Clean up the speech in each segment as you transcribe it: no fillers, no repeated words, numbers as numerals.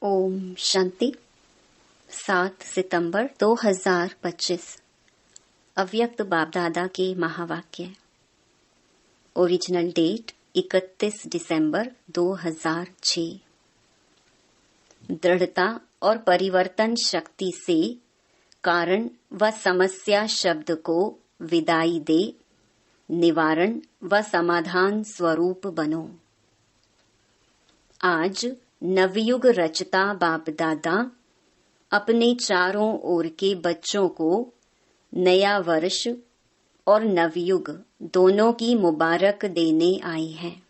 ओम शांति। 7 सितंबर 2025 अव्यक्त बाप दादा के महावाक्य। ओरिजिनल डेट 31 दिसंबर 2006। दृढ़ता और परिवर्तन शक्ति से कारण व समस्या शब्द को विदाई दे, निवारण व समाधान स्वरूप बनो। आज नवयुग रचता बाप दादा अपने चारों ओर के बच्चों को नया वर्ष और नवयुग दोनों की मुबारक देने आए हैं।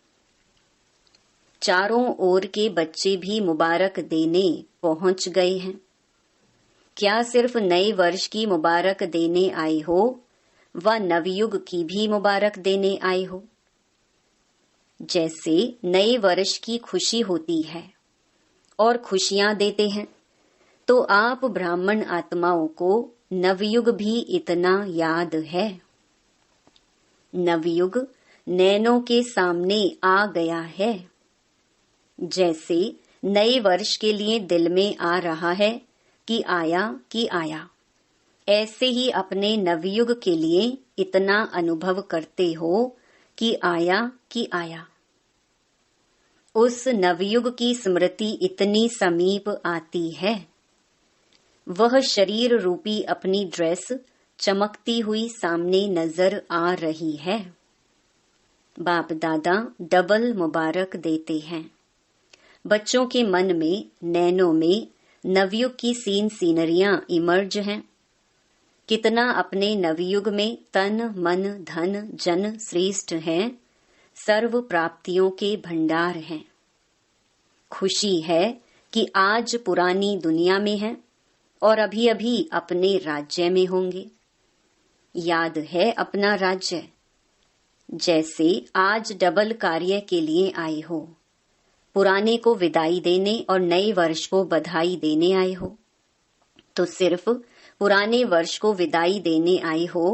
चारों ओर के बच्चे भी मुबारक देने पहुंच गए हैं। क्या सिर्फ नए वर्ष की मुबारक देने आए हो व नवयुग की भी मुबारक देने आए हो? जैसे नए वर्ष की खुशी होती है और खुशियां देते हैं, तो आप ब्राह्मण आत्माओं को नवयुग भी इतना याद है। नवयुग नैनों के सामने आ गया है। जैसे नए वर्ष के लिए दिल में आ रहा है कि आया, ऐसे ही अपने नवयुग के लिए इतना अनुभव करते हो कि आया। उस नवयुग की स्मृति इतनी समीप आती है। वह शरीर रूपी अपनी ड्रेस चमकती हुई सामने नजर आ रही है। बाप दादा डबल मुबारक देते हैं। बच्चों के मन में, नैनों में नवयुग की सीनरियां इमर्ज हैं। कितना अपने नवयुग में तन मन धन जन श्रेष्ठ हैं, सर्व प्राप्तियों के भंडार हैं। खुशी है कि आज पुरानी दुनिया में हैं और अभी अभी अपने राज्य में होंगे। याद है अपना राज्य। जैसे आज डबल कार्य के लिए आए हो, पुराने को विदाई देने और नए वर्ष को बधाई देने आए हो। तो सिर्फ पुराने वर्ष को विदाई देने आए हो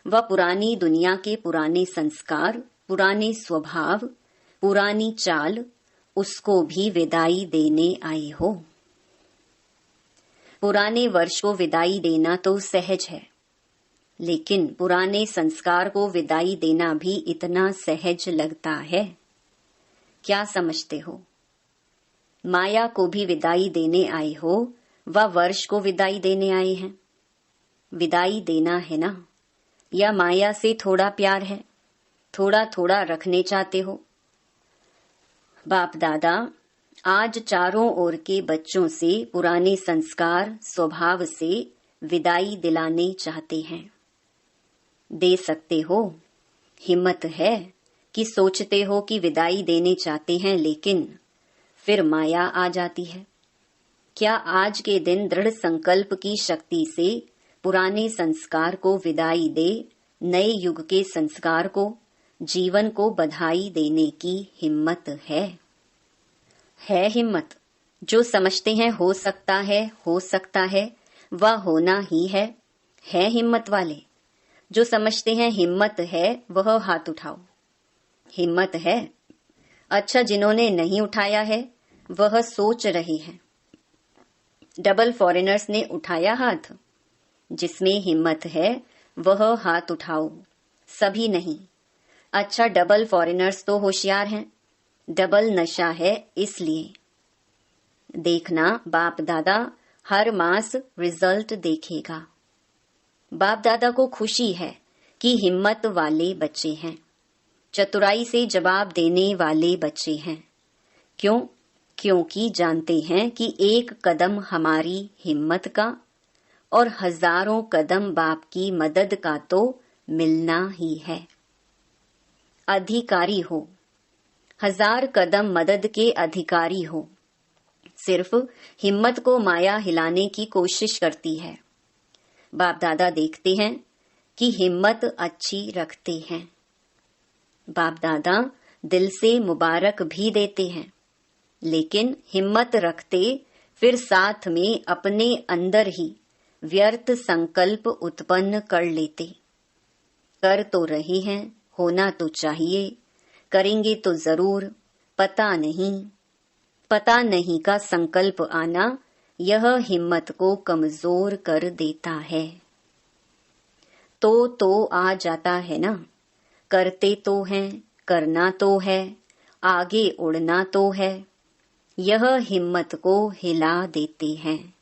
व पुरानी दुनिया के पुराने संस्कार, पुराने स्वभाव, पुरानी चाल, उसको भी विदाई देने आए हो। पुराने वर्ष को विदाई देना तो सहज है, लेकिन पुराने संस्कार को विदाई देना भी इतना सहज लगता है। क्या समझते हो? माया को भी विदाई देने आए हो व वर्ष को विदाई देने आए हैं। विदाई देना है ना? या माया से थोड़ा प्यार है, थोड़ा थोड़ा रखने चाहते हो? बाप दादा आज चारों ओर के बच्चों से पुराने संस्कार स्वभाव से विदाई दिलाने चाहते हैं। दे सकते हो? हिम्मत है कि सोचते हो कि विदाई देने चाहते हैं, लेकिन फिर माया आ जाती है। क्या आज के दिन दृढ़ संकल्प की शक्ति से पुराने संस्कार को विदाई दे, नए युग के संस्कार को, जीवन को बधाई देने की हिम्मत है? है हिम्मत? जो समझते हैं हो सकता है वह होना ही है हिम्मत वाले? जो समझते हैं हिम्मत है वह हाथ उठाओ। हिम्मत है? अच्छा, जिन्होंने नहीं उठाया है वह सोच रहे हैं। डबल फॉरेनर्स ने उठाया हाथ। जिसमें हिम्मत है वह हाथ उठाओ। सभी नहीं। अच्छा, डबल फॉरेनर्स तो होशियार हैं, डबल नशा है इसलिए। देखना, बाप दादा हर मास रिजल्ट देखेगा। बाप दादा को खुशी है कि हिम्मत वाले बच्चे हैं, चतुराई से जवाब देने वाले बच्चे हैं। क्यों? क्योंकि जानते हैं कि एक कदम हमारी हिम्मत का और हजारों कदम बाप की मदद का तो मिलना ही है। अधिकारी हो, 1000 कदम मदद के अधिकारी हो। सिर्फ हिम्मत को माया हिलाने की कोशिश करती है। बाप दादा देखते हैं कि हिम्मत अच्छी रखते हैं। बाप दादा दिल से मुबारक भी देते हैं, लेकिन हिम्मत रखते फिर साथ में अपने अंदर ही व्यर्थ संकल्प उत्पन्न कर लेते। कर तो रहे हैं, होना तो चाहिए, करेंगे तो जरूर, पता नहीं, पता नहीं का संकल्प आना यह हिम्मत को कमजोर कर देता है। तो आ जाता है ना, करते तो हैं, करना तो है, आगे उड़ना तो है, यह हिम्मत को हिला देते हैं।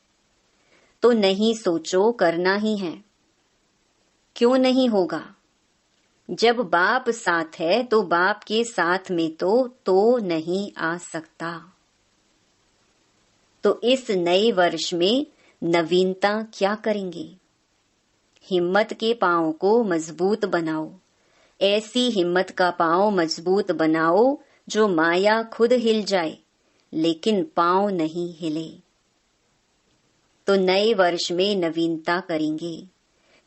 तो नहीं सोचो, करना ही है। क्यों नहीं होगा? जब बाप साथ है तो बाप के साथ में तो नहीं आ सकता। तो इस नए वर्ष में नवीनता क्या करेंगे? हिम्मत के पांव को मजबूत बनाओ। ऐसी हिम्मत का पांव मजबूत बनाओ जो माया खुद हिल जाए लेकिन पांव नहीं हिले। तो नए वर्ष में नवीनता करेंगे,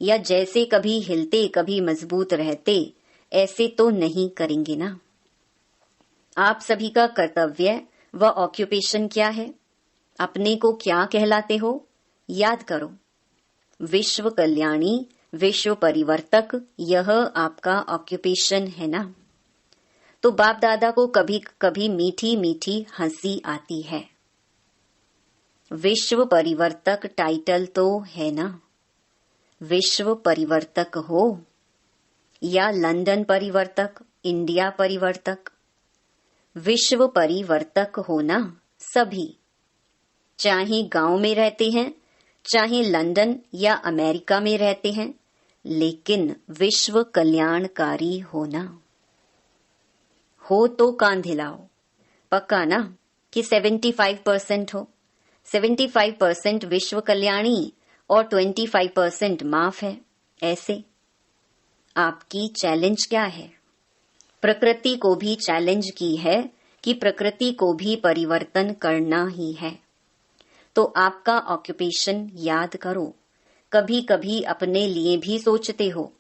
या जैसे कभी हिलते कभी मजबूत रहते ऐसे तो नहीं करेंगे ना। आप सभी का कर्तव्य व ऑक्यूपेशन क्या है? अपने को क्या कहलाते हो? याद करो। विश्व कल्याणी, विश्व परिवर्तक, यह आपका ऑक्यूपेशन है ना। तो बाप दादा को कभी कभी मीठी मीठी हंसी आती है। विश्व परिवर्तक टाइटल तो है ना। विश्व परिवर्तक हो या लंदन परिवर्तक, इंडिया परिवर्तक, विश्व परिवर्तक हो ना सभी। चाहे गांव में रहते हैं, चाहे लंदन या अमेरिका में रहते हैं, लेकिन विश्व कल्याणकारी होना हो तो कांध हिलाओ। पक्का ना कि 75% हो। 75% विश्व कल्याणी और 25% माफ है। ऐसे आपकी चैलेंज क्या है? प्रकृति को भी चैलेंज की है कि प्रकृति को भी परिवर्तन करना ही है। तो आपका ऑक्यूपेशन याद करो। कभी कभी अपने लिए भी सोचते हो,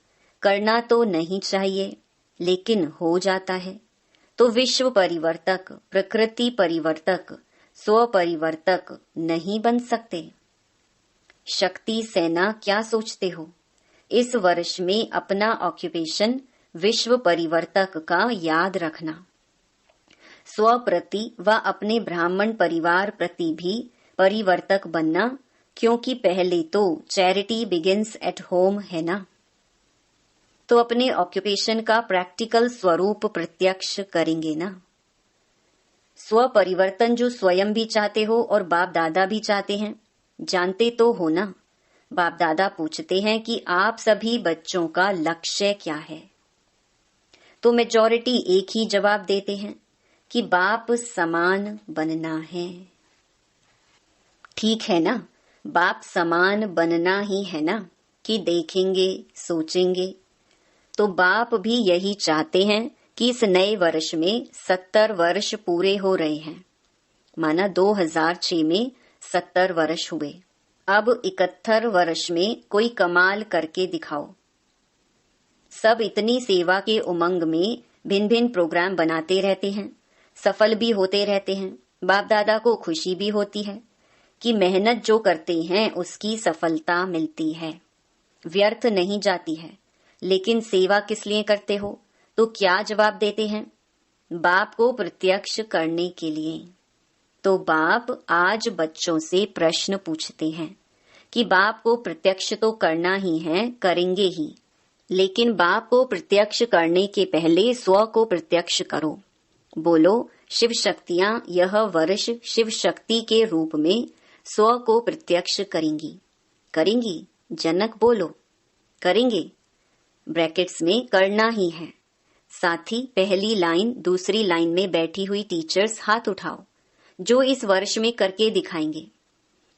करना तो नहीं चाहिए लेकिन हो जाता है। तो विश्व परिवर्तक, प्रकृति परिवर्तक, स्व परिवर्तक नहीं बन सकते? शक्ति सेना क्या सोचते हो? इस वर्ष में अपना ऑक्यूपेशन विश्व परिवर्तक का याद रखना। स्व प्रति व अपने ब्राह्मण परिवार प्रति भी परिवर्तक बनना, क्योंकि पहले तो चैरिटी बिगिंस एट होम है ना। तो अपने ऑक्यूपेशन का प्रैक्टिकल स्वरूप प्रत्यक्ष करेंगे ना। स्व परिवर्तन जो स्वयं भी चाहते हो और बाप दादा भी चाहते हैं, जानते तो हो ना। बाप दादा पूछते हैं कि आप सभी बच्चों का लक्ष्य क्या है? तो मेजॉरिटी एक ही जवाब देते हैं कि बाप समान बनना है। ठीक है ना, बाप समान बनना ही है ना कि देखेंगे सोचेंगे। तो बाप भी यही चाहते हैं कि इस नए वर्ष में 70 वर्ष पूरे हो रहे हैं। माना 2006 में 70 वर्ष हुए, अब 71 वर्ष में कोई कमाल करके दिखाओ। सब इतनी सेवा के उमंग में भिन्न भिन्न प्रोग्राम बनाते रहते हैं, सफल भी होते रहते हैं। बाप दादा को खुशी भी होती है कि मेहनत जो करते हैं उसकी सफलता मिलती है, व्यर्थ नहीं जाती है। लेकिन सेवा किस लिए करते हो? तो क्या जवाब देते हैं? बाप को प्रत्यक्ष करने के लिए। तो बाप आज बच्चों से प्रश्न पूछते हैं कि बाप को प्रत्यक्ष तो करना ही है, करेंगे ही, लेकिन बाप को प्रत्यक्ष करने के पहले स्व को प्रत्यक्ष करो। बोलो, शिव शक्तियां यह वर्ष शिव शक्ति के रूप में स्व को प्रत्यक्ष करेंगी। करेंगी? जनक बोलो, करेंगे। ब्रैकेट्स में करना ही है। साथी पहली लाइन दूसरी लाइन में बैठी हुई टीचर्स हाथ उठाओ जो इस वर्ष में करके दिखाएंगे।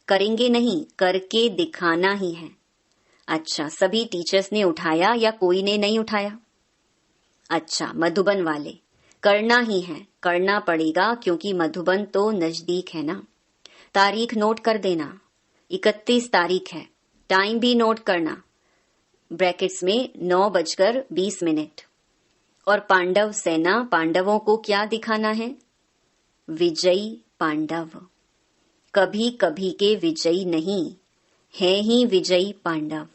करेंगे नहीं, करके दिखाना ही है। अच्छा, सभी टीचर्स ने उठाया या कोई ने नहीं उठाया? अच्छा, मधुबन वाले, करना ही है, करना पड़ेगा क्योंकि मधुबन तो नजदीक है ना। तारीख नोट कर देना, 31 तारीख है। टाइम भी नोट करना, ब्रैकेट्स में 9:20। और पांडव सेना, पांडवों को क्या दिखाना है? विजयी पांडव। कभी कभी के विजयी नहीं, है ही विजयी पांडव।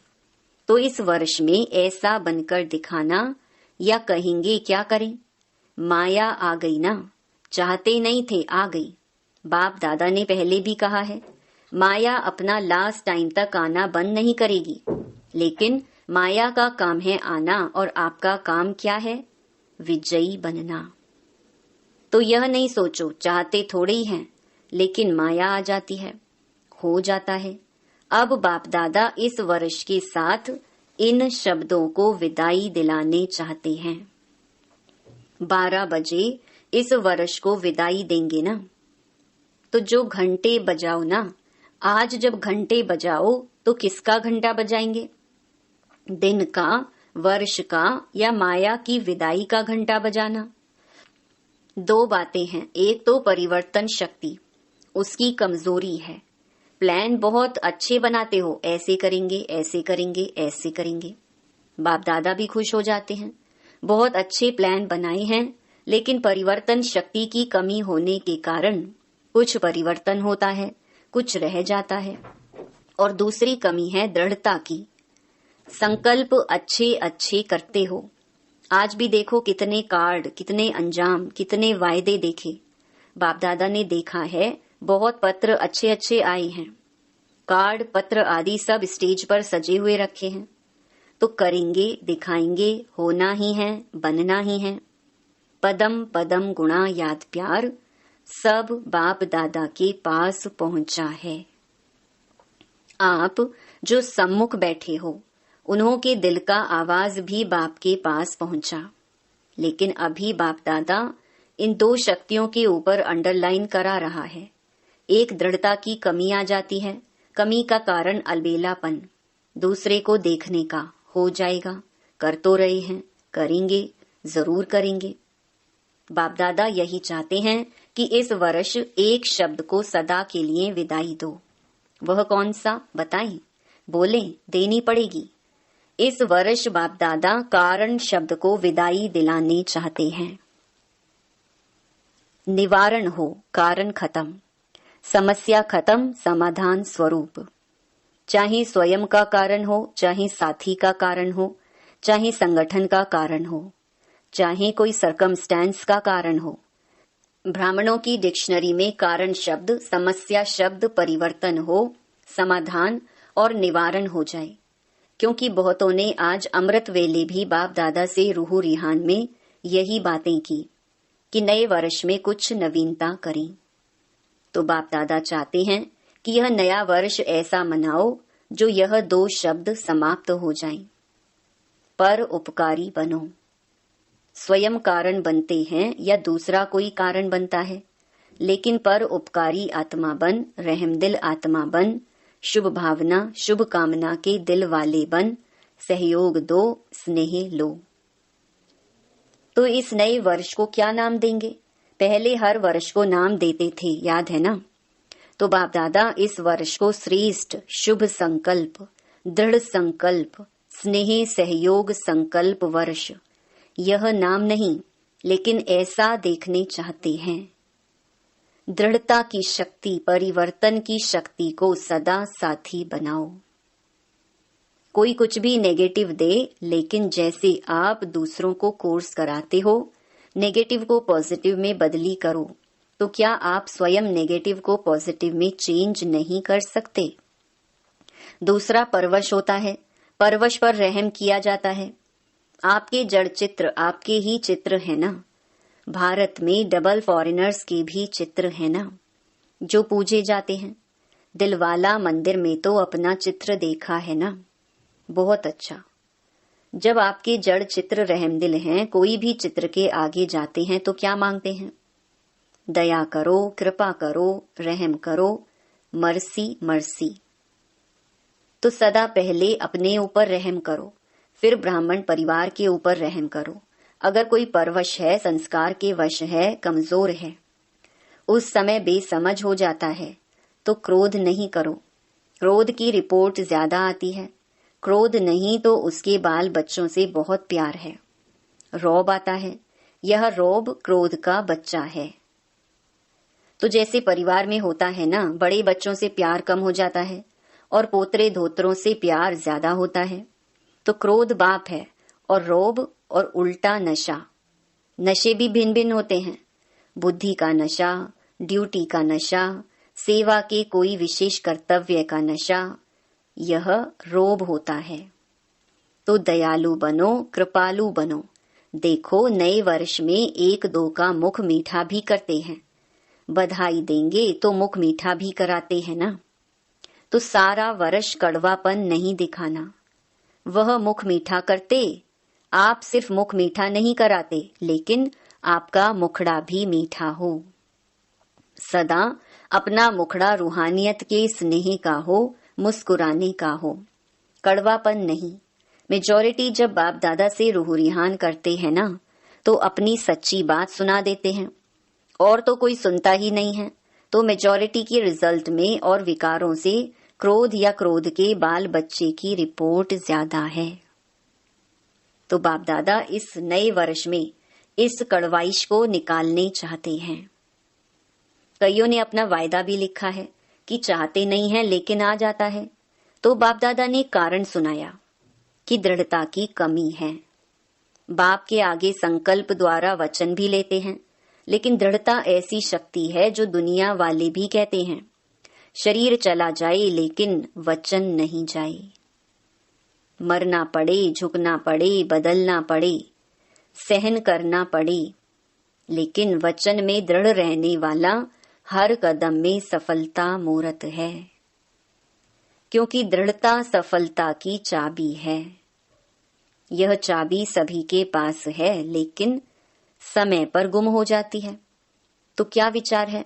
तो इस वर्ष में ऐसा बनकर दिखाना, या कहेंगे क्या करें? माया आ गई ना, चाहते नहीं थे, आ गई। बाप दादा ने पहले भी कहा है, माया अपना लास्ट टाइम तक आना बंद नहीं करेगी, लेकिन माया का काम है आना और आपका काम क्या है? विजयी बनना। तो यह नहीं सोचो चाहते थोड़े ही हैं, लेकिन माया आ जाती है, हो जाता है। अब बाप दादा इस वर्ष के साथ इन शब्दों को विदाई दिलाने चाहते हैं। 12 बजे इस वर्ष को विदाई देंगे ना, तो जो घंटे बजाओ ना, आज जब घंटे बजाओ तो किसका घंटा बजाएंगे? दिन का, वर्ष का या माया की विदाई का घंटा बजाना? 2 बातें हैं। एक तो परिवर्तन शक्ति, उसकी कमजोरी है। प्लान बहुत अच्छे बनाते हो, ऐसे करेंगे, ऐसे करेंगे, ऐसे करेंगे, बाप दादा भी खुश हो जाते हैं। बहुत अच्छे प्लान बनाए हैं, लेकिन परिवर्तन शक्ति की कमी होने के कारण कुछ परिवर्तन होता है, कुछ रह जाता है। और दूसरी कमी है दृढ़ता की। संकल्प अच्छे अच्छे करते हो, आज भी देखो कितने कार्ड, कितने अंजाम, कितने वायदे देखे। बाप दादा ने देखा है, बहुत पत्र अच्छे अच्छे आए हैं, कार्ड पत्र आदि सब स्टेज पर सजे हुए रखे हैं। तो करेंगे, दिखाएंगे, होना ही है, बनना ही है। पदम पदम गुणा याद प्यार सब बाप दादा के पास पहुंचा है। आप जो सम्मुख बैठे हो, उन्हों के दिल का आवाज भी बाप के पास पहुंचा, लेकिन अभी बाप दादा इन 2 शक्तियों के ऊपर अंडरलाइन करा रहा है। एक दृढ़ता की कमी आ जाती है, कमी का कारण अलबेलापन, दूसरे को देखने का। हो जाएगा, कर तो रहे हैं, करेंगे, जरूर करेंगे। बाप दादा यही चाहते हैं कि इस वर्ष एक शब्द को सदा के लिए विदाई दो। वह कौन सा बताएं? बोले, देनी पड़ेगी। इस वर्ष बाप दादा कारण शब्द को विदाई दिलाने चाहते हैं। निवारण हो, कारण खत्म, समस्या खत्म, समाधान स्वरूप। चाहे स्वयं का कारण हो, चाहे साथी का कारण हो, चाहे संगठन का कारण हो, चाहे कोई सर्कमस्टेंस का कारण हो। ब्राह्मणों की डिक्शनरी में कारण शब्द, समस्या शब्द परिवर्तन हो, समाधान और निवारण हो जाए। क्योंकि बहुतों ने आज अमृत वेले भी बाप दादा से रूह रिहान में यही बातें की कि नए वर्ष में कुछ नवीनता करें। तो बाप दादा चाहते हैं कि यह नया वर्ष ऐसा मनाओ जो यह 2 शब्द समाप्त हो जाएं। पर उपकारी बनो। स्वयं कारण बनते हैं या दूसरा कोई कारण बनता है, लेकिन पर उपकारी आत्मा बन, रहमदिल आत्मा बन, शुभ भावना, शुभ कामना के दिल वाले बन, सहयोग दो, स्नेह लो। तो इस नए वर्ष को क्या नाम देंगे? पहले हर वर्ष को नाम देते थे, याद है ना? तो बाप दादा इस वर्ष को श्रेष्ठ, शुभ संकल्प, दृढ़ संकल्प, स्नेह सहयोग संकल्प वर्ष, यह नाम नहीं, लेकिन ऐसा देखने चाहते हैं। दृढ़ता की शक्ति, परिवर्तन की शक्ति को सदा साथी बनाओ। कोई कुछ भी नेगेटिव दे, लेकिन जैसे आप दूसरों को कोर्स कराते हो, नेगेटिव को पॉजिटिव में बदली करो, तो क्या आप स्वयं नेगेटिव को पॉजिटिव में चेंज नहीं कर सकते? दूसरा परवश होता है, परवश पर रहम किया जाता है। आपके जड़ चित्र आपके ही चित्र है ना। भारत में डबल फॉरेनर्स के भी चित्र है ना, जो पूजे जाते हैं। दिलवाला मंदिर में तो अपना चित्र देखा है ना। बहुत अच्छा। जब आपके जड़ चित्र रहमदिल हैं, कोई भी चित्र के आगे जाते हैं तो क्या मांगते हैं? दया करो, कृपा करो, रहम करो, मर्सी मर्सी। तो सदा पहले अपने ऊपर रहम करो, फिर ब्राह्मण परिवार के ऊपर रहम करो। अगर कोई परवश है, संस्कार के वश है, कमजोर है, उस समय बेसमझ हो जाता है, तो क्रोध नहीं करो। क्रोध की रिपोर्ट ज्यादा आती है। क्रोध नहीं तो उसके बाल बच्चों से बहुत प्यार है। रौब आता है, यह रौब क्रोध का बच्चा है। तो जैसे परिवार में होता है ना, बड़े बच्चों से प्यार कम हो जाता है और पोतरे धोतरों से प्यार ज्यादा होता है। तो क्रोध बाप है और रौब और उल्टा नशा। नशे भी भिन्न भिन्न होते हैं। बुद्धि का नशा, ड्यूटी का नशा, सेवा के कोई विशेष कर्तव्य का नशा, यह रोब होता है। तो दयालु बनो, कृपालु बनो। देखो नए वर्ष में एक दो का मुख मीठा भी करते हैं, बधाई देंगे तो मुख मीठा भी कराते हैं ना। तो सारा वर्ष कड़वापन नहीं दिखाना, वह मुख मीठा करते, आप सिर्फ मुख मीठा नहीं कराते, लेकिन आपका मुखड़ा भी मीठा हो। सदा अपना मुखड़ा रूहानियत के स्नेह का हो, मुस्कुराने का हो, कड़वापन नहीं। मेजॉरिटी जब बाप दादा से रूह-रिहान करते हैं ना, तो अपनी सच्ची बात सुना देते हैं, और तो कोई सुनता ही नहीं है। तो मेजॉरिटी के रिजल्ट में और विकारों से क्रोध या क्रोध के बाल बच्चे की रिपोर्ट ज्यादा है। तो बाप दादा इस नए वर्ष में इस कड़वाइश को निकालने चाहते हैं। कईयों ने अपना वायदा भी लिखा है कि चाहते नहीं है लेकिन आ जाता है। तो बाप दादा ने कारण सुनाया कि दृढ़ता की कमी है। बाप के आगे संकल्प द्वारा वचन भी लेते हैं, लेकिन दृढ़ता ऐसी शक्ति है जो दुनिया वाले भी कहते हैं, शरीर चला जाए लेकिन वचन नहीं जाए। मरना पड़े, झुकना पड़े, बदलना पड़े, सहन करना पड़े, लेकिन वचन में दृढ़ रहने वाला हर कदम में सफलता मूरत है, क्योंकि दृढ़ता सफलता की चाबी है। यह चाबी सभी के पास है, लेकिन समय पर गुम हो जाती है। तो क्या विचार है?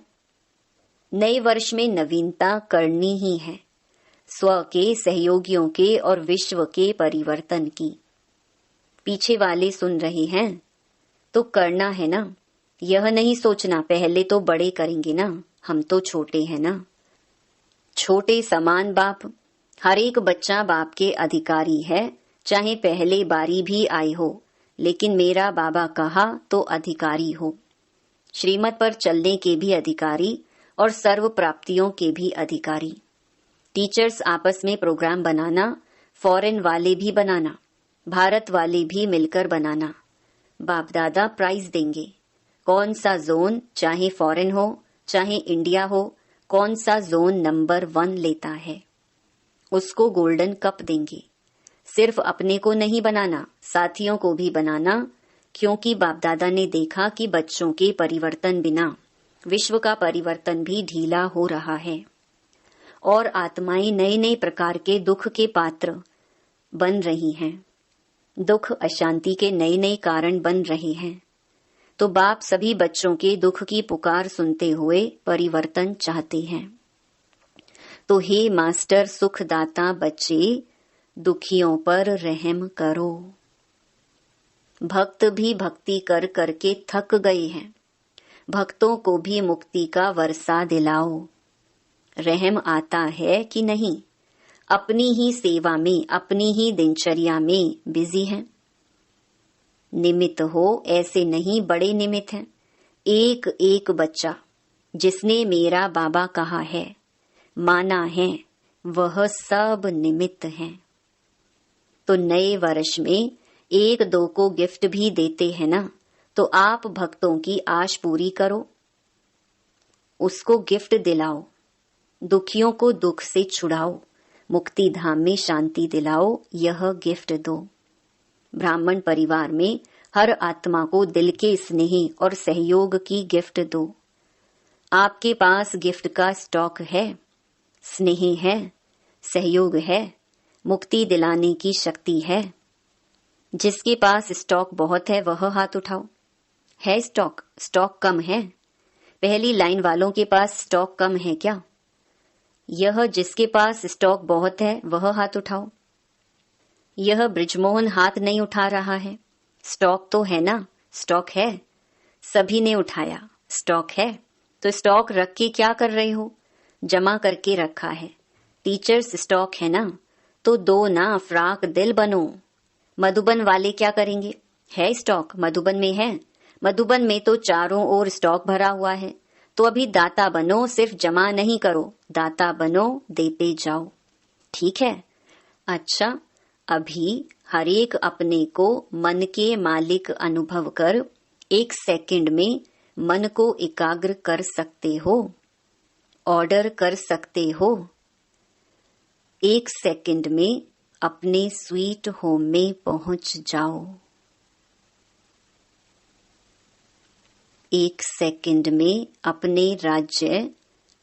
नए वर्ष में नवीनता करनी ही है, स्व के, सहयोगियों के और विश्व के परिवर्तन की। पीछे वाले सुन रहे हैं तो करना है ना। यह नहीं सोचना पहले तो बड़े करेंगे ना, हम तो छोटे हैं ना। छोटे समान बाप, हर एक बच्चा बाप के अधिकारी है, चाहे पहले बारी भी आई हो, लेकिन मेरा बाबा कहा तो अधिकारी हो। श्रीमत पर चलने के भी अधिकारी और सर्व प्राप्तियों के भी अधिकारी। टीचर्स आपस में प्रोग्राम बनाना, फॉरेन वाले भी बनाना, भारत वाले भी मिलकर बनाना। बाप दादा प्राइज देंगे। कौन सा जोन, चाहे फॉरेन हो चाहे इंडिया हो, कौन सा जोन नंबर 1 लेता है, उसको गोल्डन कप देंगे। सिर्फ अपने को नहीं बनाना, साथियों को भी बनाना, क्योंकि बाप दादा ने देखा कि बच्चों के परिवर्तन बिना विश्व का परिवर्तन भी ढीला हो रहा है, और आत्माएं नए नए प्रकार के दुख के पात्र बन रही हैं। दुख अशांति के नए नए कारण बन रहे हैं। तो बाप सभी बच्चों के दुख की पुकार सुनते हुए परिवर्तन चाहते हैं। तो हे मास्टर सुखदाता बच्चे, दुखियों पर रहम करो। भक्त भी भक्ति कर करके थक गए हैं, भक्तों को भी मुक्ति का वर्षा दिलाओ। रहम आता है कि नहीं? अपनी ही सेवा में, अपनी ही दिनचर्या में बिजी हैं। निमित्त हो, ऐसे नहीं, बड़े निमित्त हैं। एक एक बच्चा जिसने मेरा बाबा कहा है, माना है, वह सब निमित्त हैं। तो नए वर्ष में एक दो को गिफ्ट भी देते हैं ना, तो आप भक्तों की आश पूरी करो, उसको गिफ्ट दिलाओ, दुखियों को दुख से छुड़ाओ, मुक्ति धाम में शांति दिलाओ, यह गिफ्ट दो। ब्राह्मण परिवार में हर आत्मा को दिल के स्नेह और सहयोग की गिफ्ट दो। आपके पास गिफ्ट का स्टॉक है, स्नेह है, सहयोग है, मुक्ति दिलाने की शक्ति है। जिसके पास स्टॉक बहुत है वह हाथ उठाओ। है स्टॉक? स्टॉक कम है? पहली लाइन वालों के पास स्टॉक कम है क्या? यह जिसके पास स्टॉक बहुत है वह हाथ उठाओ। यह ब्रिजमोहन हाथ नहीं उठा रहा है। स्टॉक तो है ना? स्टॉक है। सभी ने उठाया। स्टॉक है तो स्टॉक रख के क्या कर रहे हो? जमा करके रखा है। टीचर्स स्टॉक है ना, तो दो ना फ्राक दिल बनो। मधुबन वाले क्या करेंगे? है स्टॉक, मधुबन में है। मधुबन में तो चारों ओर स्टॉक भरा हुआ है, तो अभी दाता बनो, सिर्फ जमा नहीं करो, दाता बनो, देते जाओ। ठीक है? अच्छा, अभी हरेक अपने को मन के मालिक अनुभव कर 1 सेकंड में मन को एकाग्र कर सकते हो, ऑर्डर कर सकते हो। 1 सेकंड में अपने स्वीट होम में पहुंच जाओ। 1 सेकंड में अपने राज्य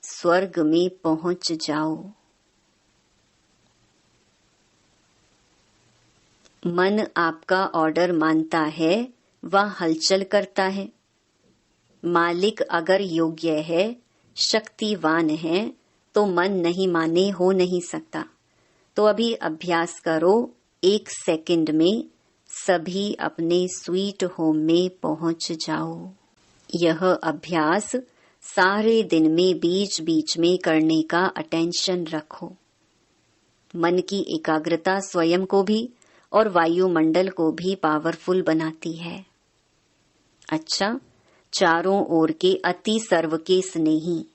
स्वर्ग में पहुंच जाओ। मन आपका ऑर्डर मानता है, वह हलचल करता है। मालिक अगर योग्य है, शक्तिवान है, तो मन नहीं माने हो नहीं सकता। तो अभी अभ्यास करो, 1 सेकंड में सभी अपने स्वीट होम में पहुंच जाओ। यह अभ्यास सारे दिन में बीच बीच में करने का अटेंशन रखो। मन की एकाग्रता स्वयं को भी और वायुमंडल को भी पावरफुल बनाती है। अच्छा, चारों ओर के अति सर्व के स्नेही,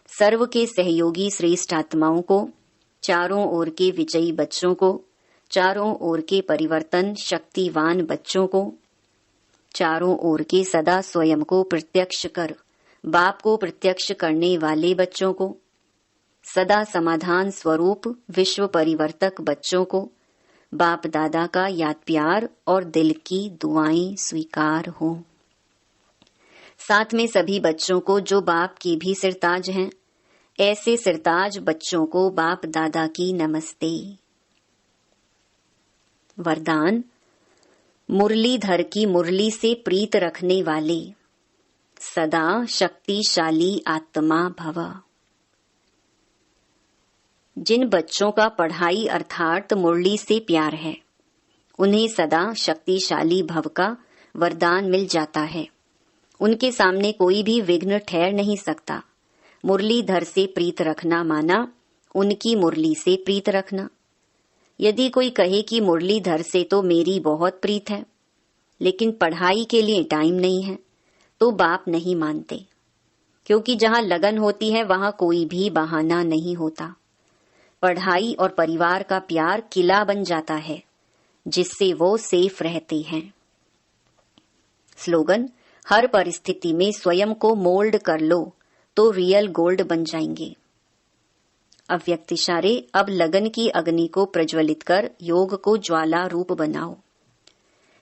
सर्व के सहयोगी श्रेष्ठ आत्माओं को, चारों ओर के विजयी बच्चों को, चारों ओर के परिवर्तन शक्तिवान बच्चों को, चारों ओर के सदा स्वयं को प्रत्यक्ष कर बाप को प्रत्यक्ष करने वाले बच्चों को, सदा समाधान स्वरूप विश्व परिवर्तक बच्चों को, बाप दादा का याद प्यार और दिल की दुआएं स्वीकार हो। साथ में सभी बच्चों को जो बाप की भी सिरताज हैं, ऐसे सिरताज बच्चों को बाप दादा की नमस्ते। वरदान, मुरलीधर की मुरली से प्रीत रखने वाले सदा शक्तिशाली आत्मा भव। जिन बच्चों का पढ़ाई अर्थात मुरली से प्यार है, उन्हें सदा शक्तिशाली भव का वरदान मिल जाता है। उनके सामने कोई भी विघ्न ठहर नहीं सकता। मुरलीधर से प्रीत रखना माना उनकी मुरली से प्रीत रखना। यदि कोई कहे कि मुरलीधर से तो मेरी बहुत प्रीत है, लेकिन पढ़ाई के लिए टाइम नहीं है, तो बाप नहीं मानते, क्योंकि जहां लगन होती है वहां कोई भी बहाना नहीं होता। पढ़ाई और परिवार का प्यार किला बन जाता है, जिससे वो सेफ रहते हैं। स्लोगन, हर परिस्थिति में स्वयं को मोल्ड कर लो तो रियल गोल्ड बन जाएंगे। अव्यक्त इशारे, अब लगन की अग्नि को प्रज्वलित कर योग को ज्वाला रूप बनाओ।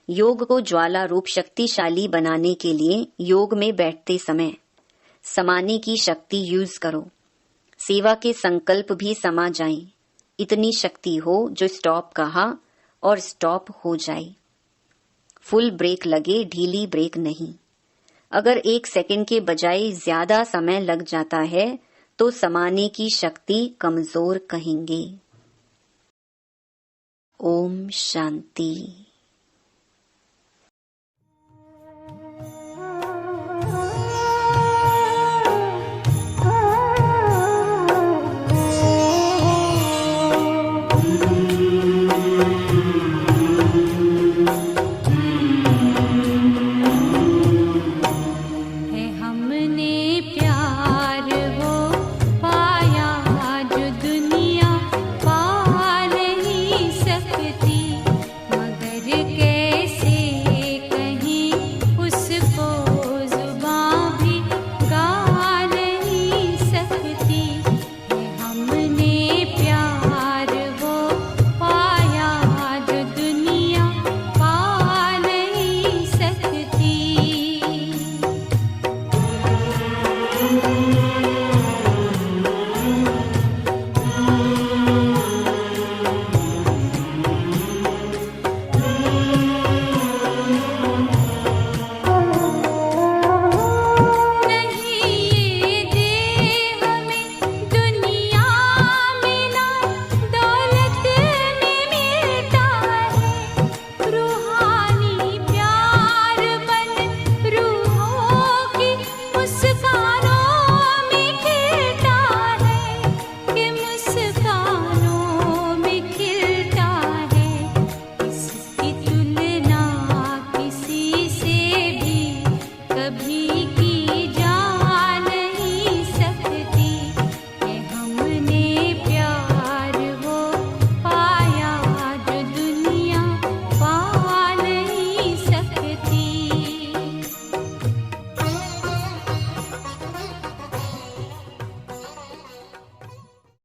योग को ज्वाला रूप शक्तिशाली बनाने के लिए योग में बैठते समय समाने की शक्ति यूज करो। सेवा के संकल्प भी समा जाएं। इतनी शक्ति हो जो स्टॉप कहा और स्टॉप हो जाए। फुल ब्रेक लगे, ढीली ब्रेक नहीं। अगर 1 सेकंड के बजाय ज्यादा समय लग जाता है तो समाने की शक्ति कमजोर कहेंगे। ओम शांति।